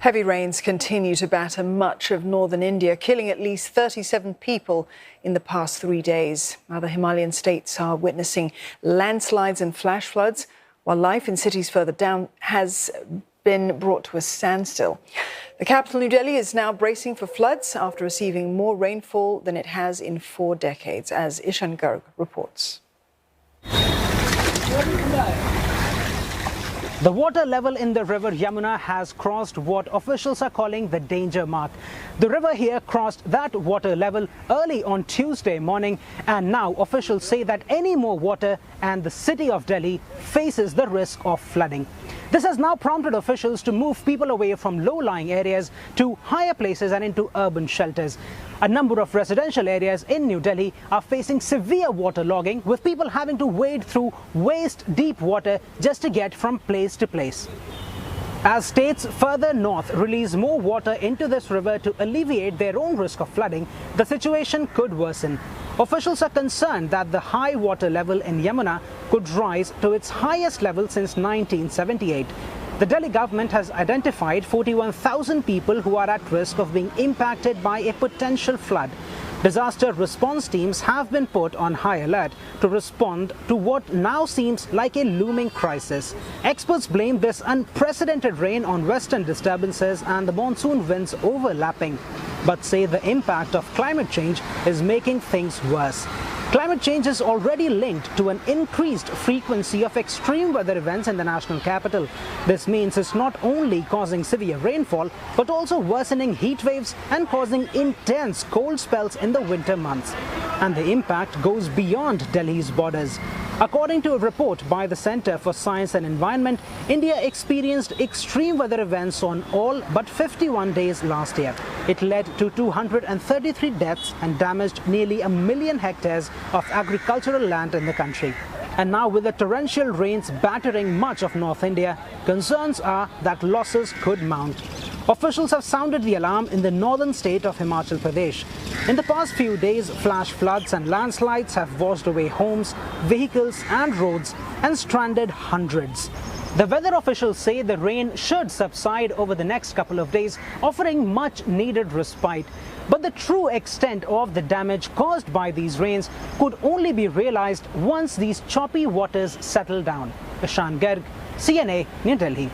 Heavy rains continue to batter much of northern India, killing at least 37 people in the past 3 days. Other Himalayan states are witnessing landslides and flash floods, while life in cities further down has been brought to a standstill. The capital, New Delhi, is now bracing for floods after receiving more rainfall than it has in 4 decades, as Ishan Garg reports. The water level in the river Yamuna has crossed what officials are calling the danger mark. The river here crossed that water level early on Tuesday morning, and now officials say that any more water and the city of Delhi faces the risk of flooding. This has now prompted officials to move people away from low-lying areas to higher places and into urban shelters. A number of residential areas in New Delhi are facing severe waterlogging, with people having to wade through waist-deep water just to get from place to place. As states further north release more water into this river to alleviate their own risk of flooding, the situation could worsen. Officials are concerned that the high water level in Yamuna could rise to its highest level since 1978. The Delhi government has identified 41,000 people who are at risk of being impacted by a potential flood. Disaster response teams have been put on high alert to respond to what now seems like a looming crisis. Experts blame this unprecedented rain on western disturbances and the monsoon winds overlapping, but say the impact of climate change is making things worse. Climate change is already linked to an increased frequency of extreme weather events in the national capital. This means it's not only causing severe rainfall, but also worsening heat waves and causing intense cold spells in the winter months. And the impact goes beyond Delhi's borders. According to a report by the Center for Science and Environment, India experienced extreme weather events on all but 51 days last year. It led to 233 deaths and damaged nearly 1 million hectares of agricultural land in the country. And now, with the torrential rains battering much of North India, concerns are that losses could mount. Officials have sounded the alarm in the northern state of Himachal Pradesh. In the past few days, flash floods and landslides have washed away homes, vehicles and roads and stranded hundreds. The weather officials say the rain should subside over the next couple of days, offering much needed respite. But the true extent of the damage caused by these rains could only be realized once these choppy waters settle down. Ishan Garg, CNA, New Delhi.